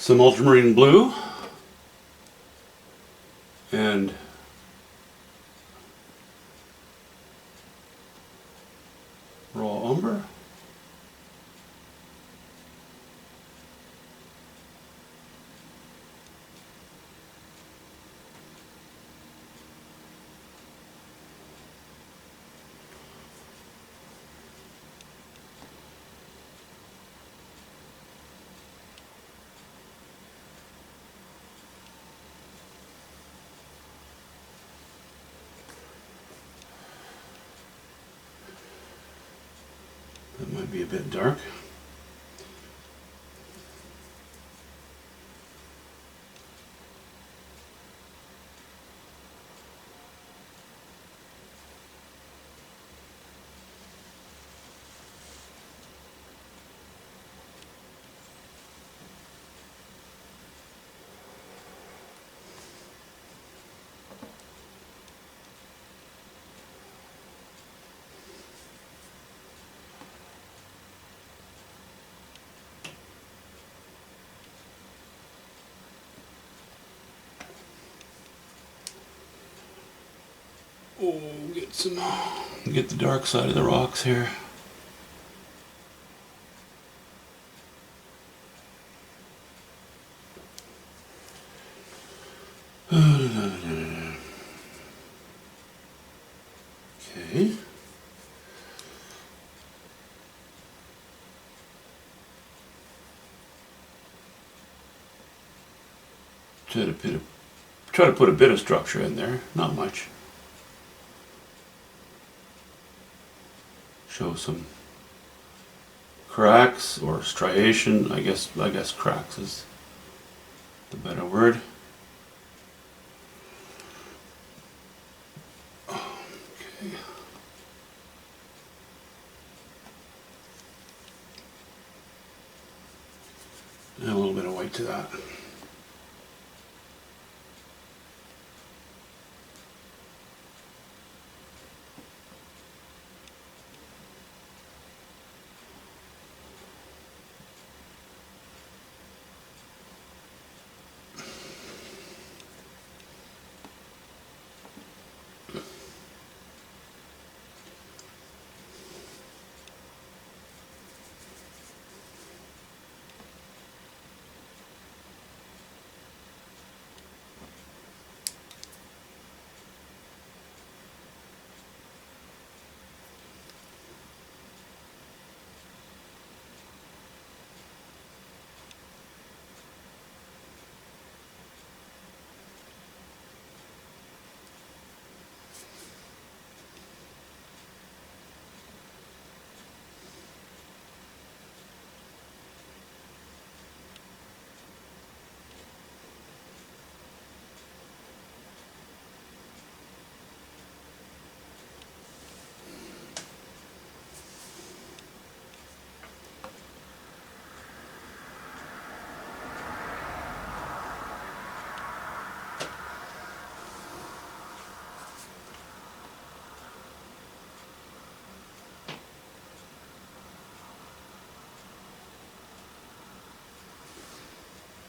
some ultramarine blue, and raw umber. That might be a bit dark. Oh, get the dark side of the rocks here. Okay. Try to put a bit of structure in there, not much. Show some cracks or striation. I guess cracks is the better word. Okay. And a little bit of white to that.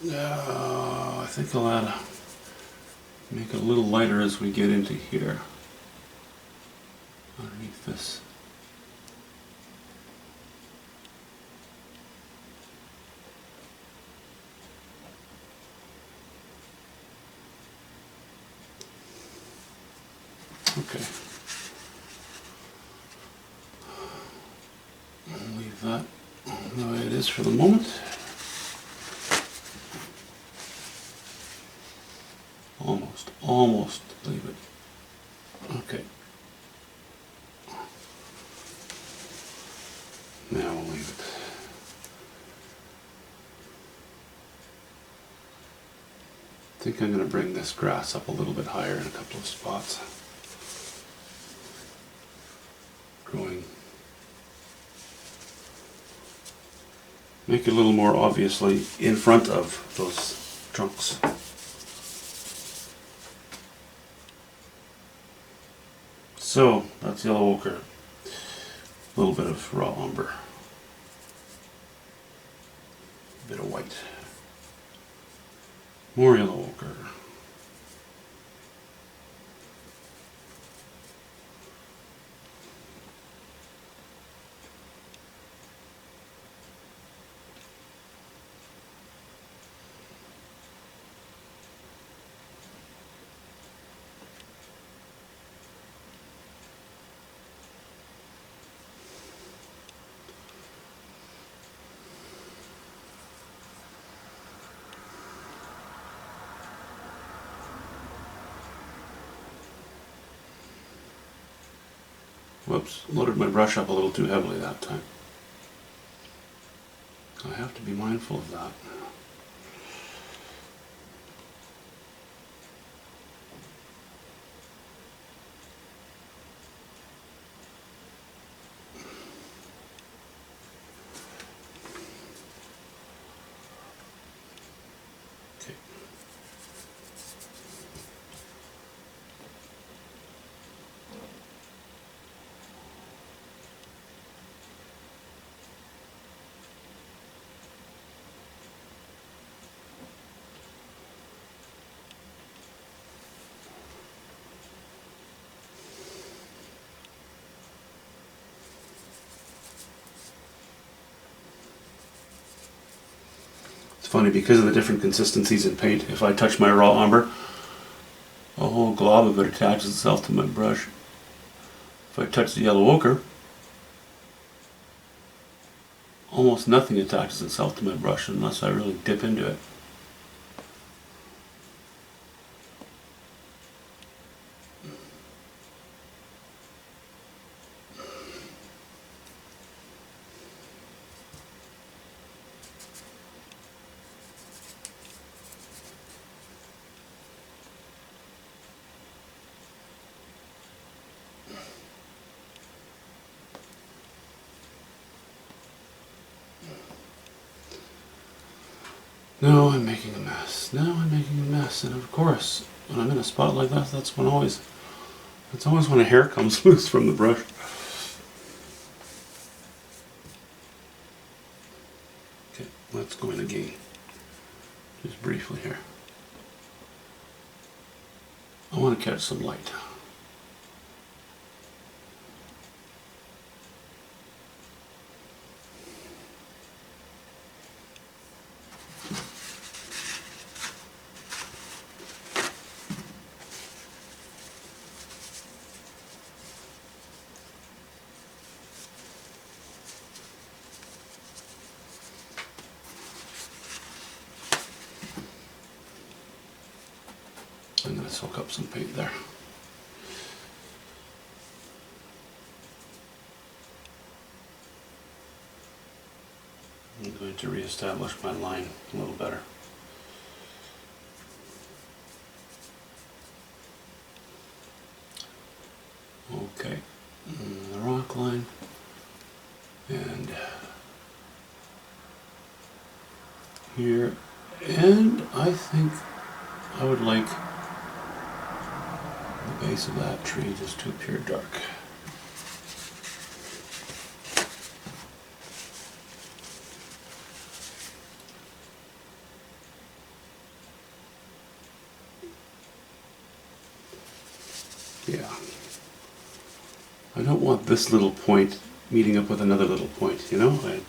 I think I'll make it a little lighter as we get into here, underneath this. Okay. I'll leave that the way it is for the moment. Almost leave it. Okay. Now we'll leave it. I think I'm going to bring this grass up a little bit higher in a couple of spots. Growing. Make it a little more obviously in front of those trunks. So that's yellow ochre, a little bit of raw umber, a bit of white. More yellow ochre. Whoops, loaded my brush up a little too heavily that time. I have to be mindful of that. Okay. It's funny, because of the different consistencies in paint, if I touch my raw umber, a whole glob of it attaches itself to my brush. If I touch the yellow ochre, almost nothing attaches itself to my brush unless I really dip into it. Now I'm making a mess. Now I'm making a mess. And of course, when I'm in a spot like that, that's always when a hair comes loose from the brush. Okay, let's go in again. Just briefly here. I want to catch some light. I'm going to soak up some paint there. I'm going to reestablish my line a little better. Okay, the rock line, and here, and I think I would like the base of that tree just to appear dark. Yeah. I don't want this little point meeting up with another little point, you know? I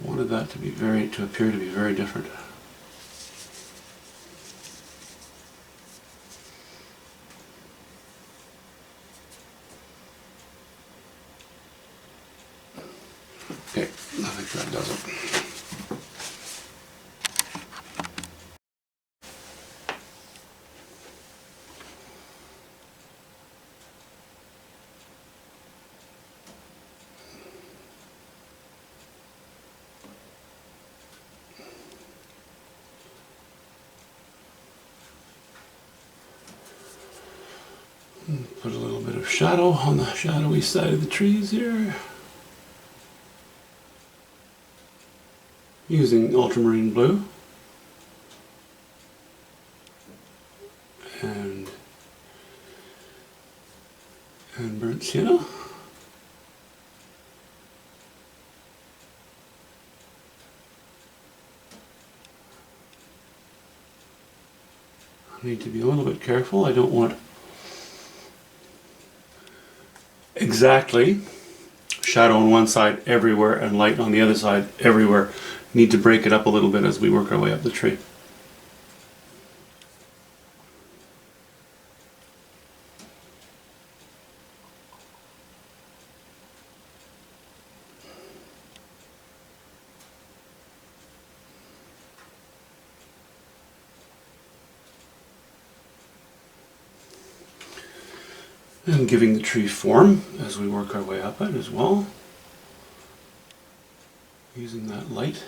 wanted that to appear to be very different. Okay, I think that does it. Put a little bit of shadow on the shadowy side of the trees here. Using ultramarine blue. And burnt sienna. I need to be a little bit careful. I don't want exactly shadow on one side everywhere and light on the other side everywhere. Need to break it up a little bit as we work our way up the tree. And giving the tree form as we work our way up it as well. Using that light.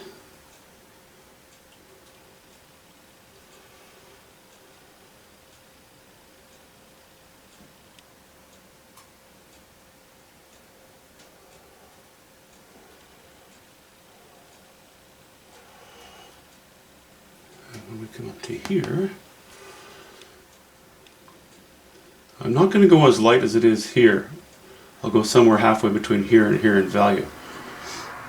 And when we come up to here, I'm not going to go as light as it is here. I'll go somewhere halfway between here and here in value,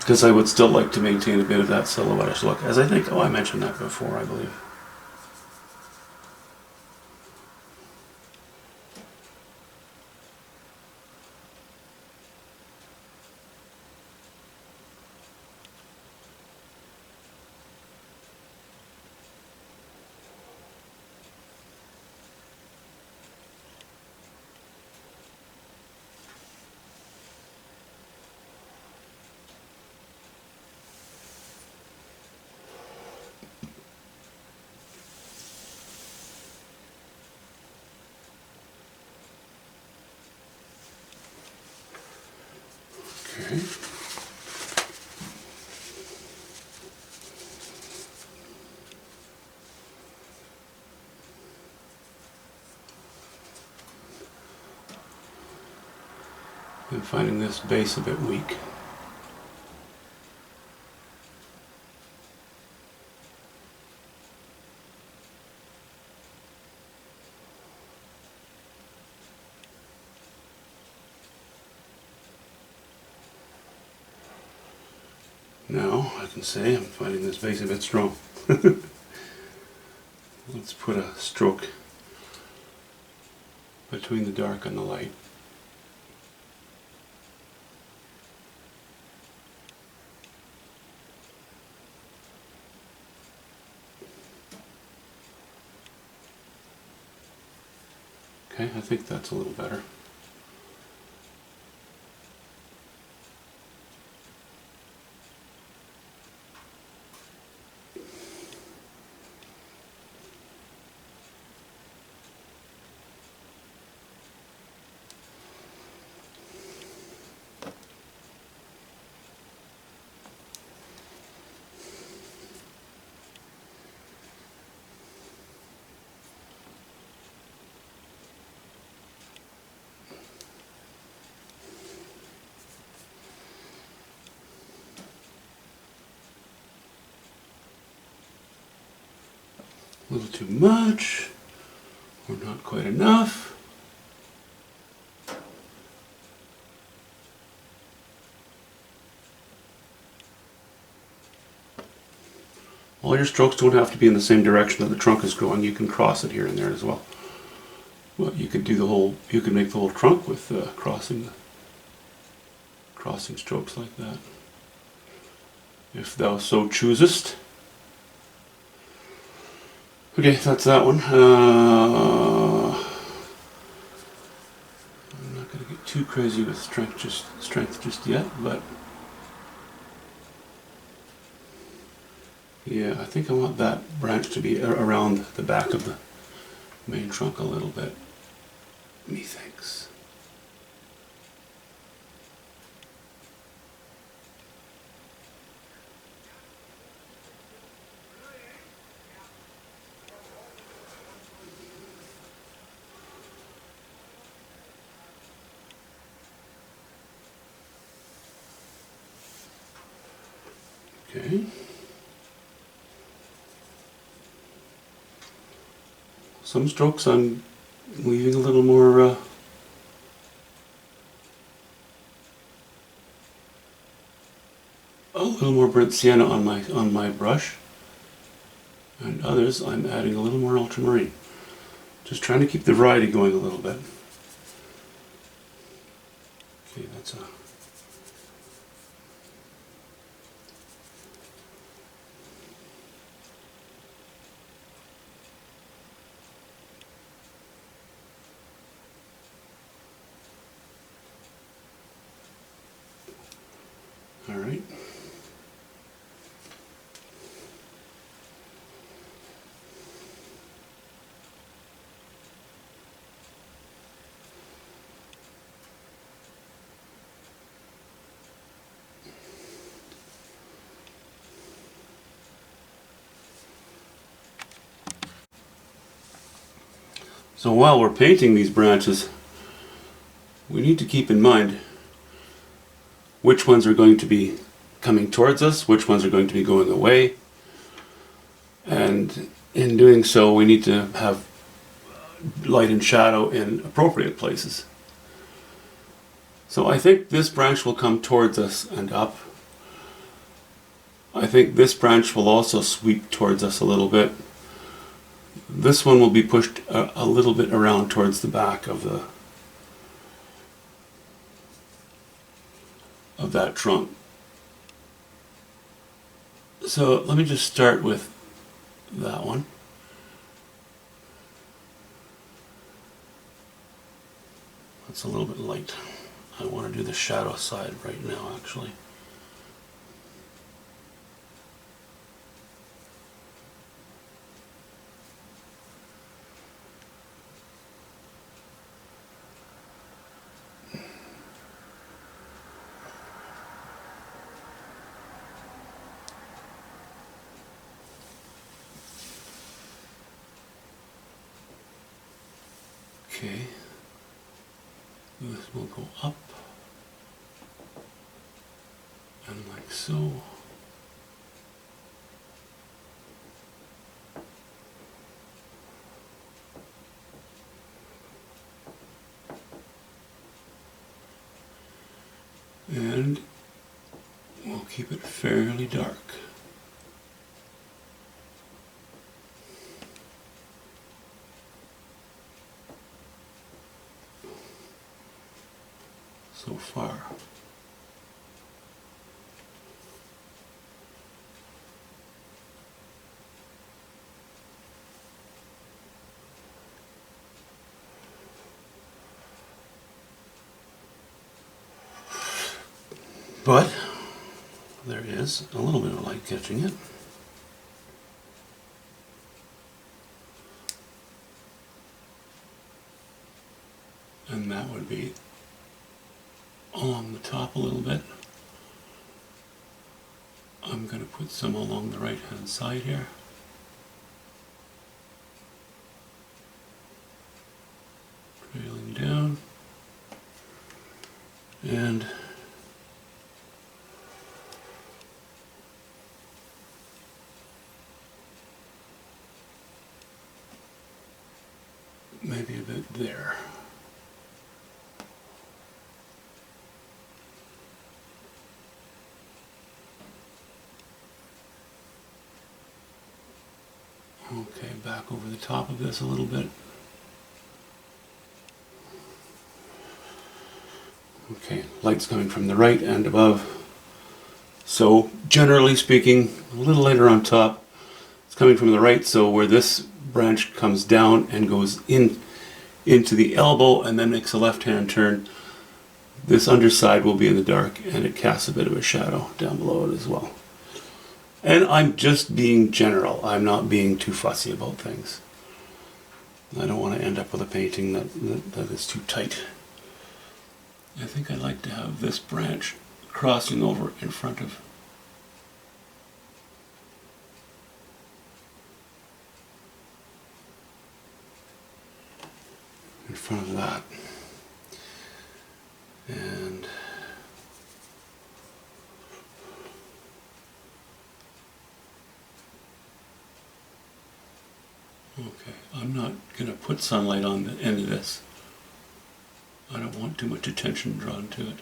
because I would still like to maintain a bit of that silhouette-ish look, as I think, I mentioned that before, I believe. Okay. I'm finding this base a bit weak. Now I can say I'm finding this base a bit strong. Let's put a stroke between the dark and the light. Okay, I think that's a little better. A little too much, or not quite enough. All your strokes don't have to be in the same direction that the trunk is growing. You can cross it here and there as well. Well, you could do the whole. You could make the whole trunk with crossing strokes like that, if thou so choosest. Okay, that's that one. I'm not going to get too crazy with strength just yet, but yeah, I think I want that branch to be around the back of the main trunk a little bit. Methinks. Okay. Some strokes I'm leaving a little more burnt sienna on my brush, and others I'm adding a little more ultramarine. Just trying to keep the variety going a little bit. Okay, that's a... All right. So while we're painting these branches, we need to keep in mind which ones are going to be coming towards us, which ones are going to be going away. And in doing so, we need to have light and shadow in appropriate places. So I think this branch will come towards us and up. I think this branch will also sweep towards us a little bit. This one will be pushed a little bit around towards the back of that trunk. So let me just start with that one. That's a little bit light. I want to do the shadow side right now, actually. Okay, this will go up and like so. And we'll keep it fairly dark. So far. But there is a little bit of light catching it. And that would be along the top a little bit. I'm going to put some along the right hand side here. Trailing down. And maybe a bit there. Okay, back over the top of this a little bit. Okay, light's coming from the right and above. So generally speaking, a little later on top, it's coming from the right, so where this branch comes down and goes into the elbow and then makes a left-hand turn, this underside will be in the dark and it casts a bit of a shadow down below it as well. And I'm just being general. I'm not being too fussy about things. I don't want to end up with a painting that is too tight. I think I'd like to have this branch crossing over in front of that. And okay, I'm not going to put sunlight on the end of this. I don't want too much attention drawn to it.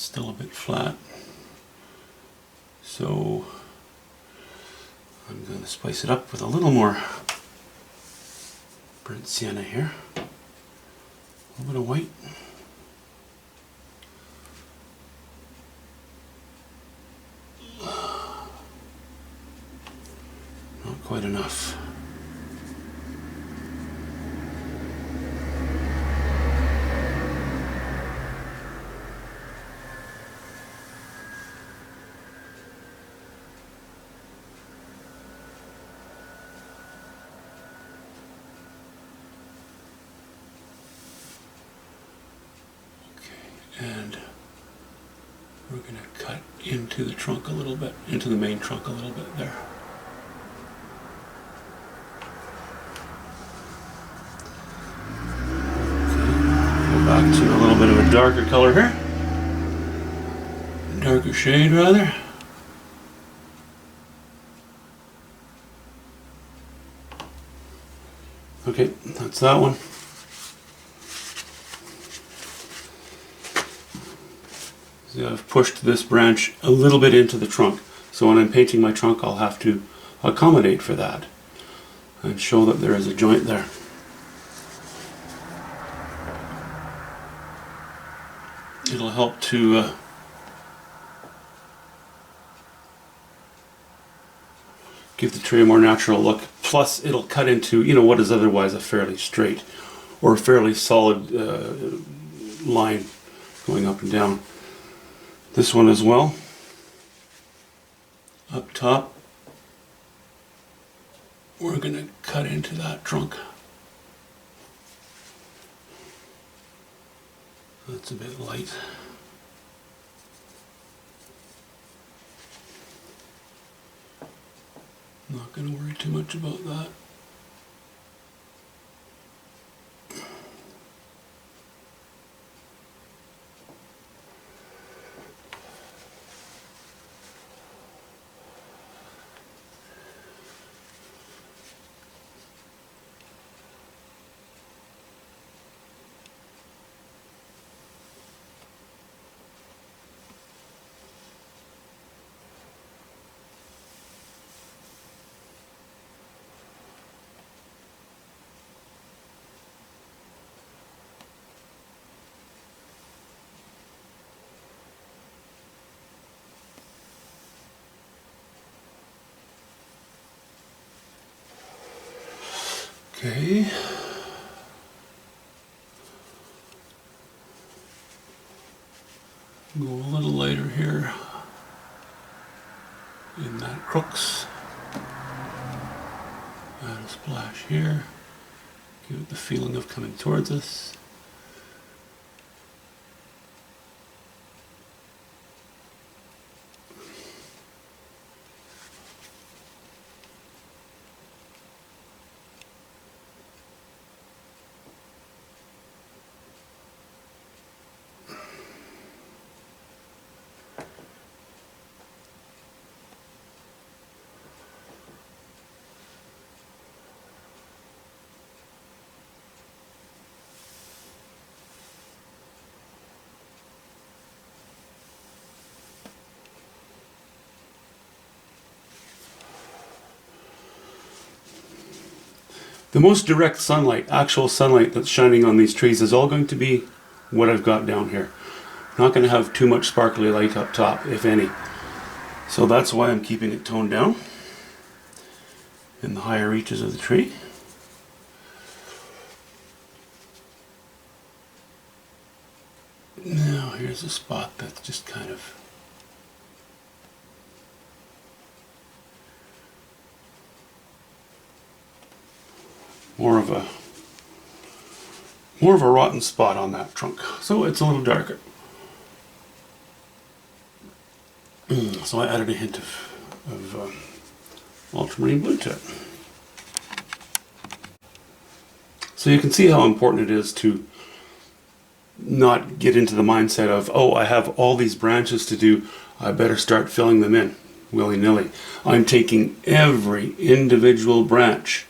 It's still a bit flat. So I'm going to spice it up with a little more burnt sienna here. A little bit of white. Not quite enough. And we're going to cut into the trunk a little bit, into the main trunk a little bit there. Okay. Go back to a little bit of a darker color here. A darker shade rather. Okay, that's that one. See, I've pushed this branch a little bit into the trunk, so when I'm painting my trunk I'll have to accommodate for that and show that there is a joint there. It'll help to give the tree a more natural look, plus it'll cut into, you know, what is otherwise a fairly straight or fairly solid line going up and down. This one as well, up top, we're going to cut into that trunk. That's a bit light. Not going to worry too much about that. Okay. Go a little lighter here in that crux. Add a splash here. Give it the feeling of coming towards us. The most direct sunlight, actual sunlight that's shining on these trees is all going to be what I've got down here. I'm not going to have too much sparkly light up top, if any. So that's why I'm keeping it toned down in the higher reaches of the tree. Now here's a spot that's just kind of more of a rotten spot on that trunk, so it's a little darker. So I added a hint of ultramarine blue to it. So you can see how important it is to not get into the mindset of, oh, I have all these branches to do, I better start filling them in willy-nilly. I'm taking every individual branch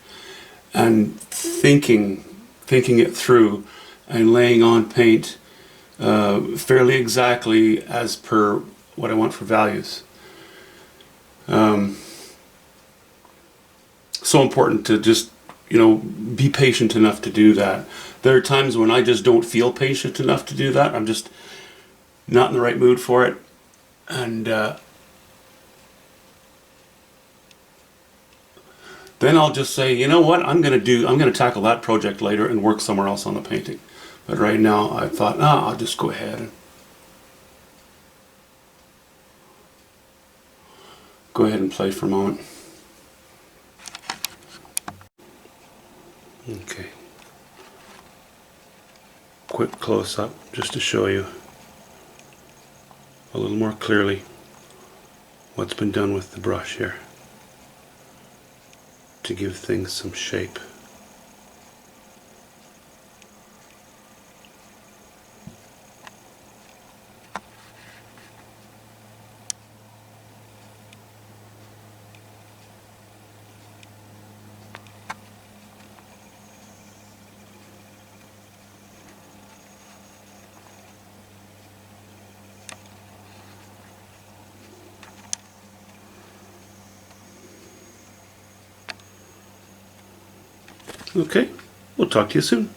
and thinking it through and laying on paint fairly exactly as per what I want for values. So important to just, be patient enough to do that. There are times when I just don't feel patient enough to do that. I'm just not in the right mood for it. And then I'll just say, you know what, I'm going to tackle that project later and work somewhere else on the painting. But right now I thought, I'll just go ahead and play for a moment. Okay. Quick close-up just to show you a little more clearly what's been done with the brush here to give things some shape. Okay, we'll talk to you soon.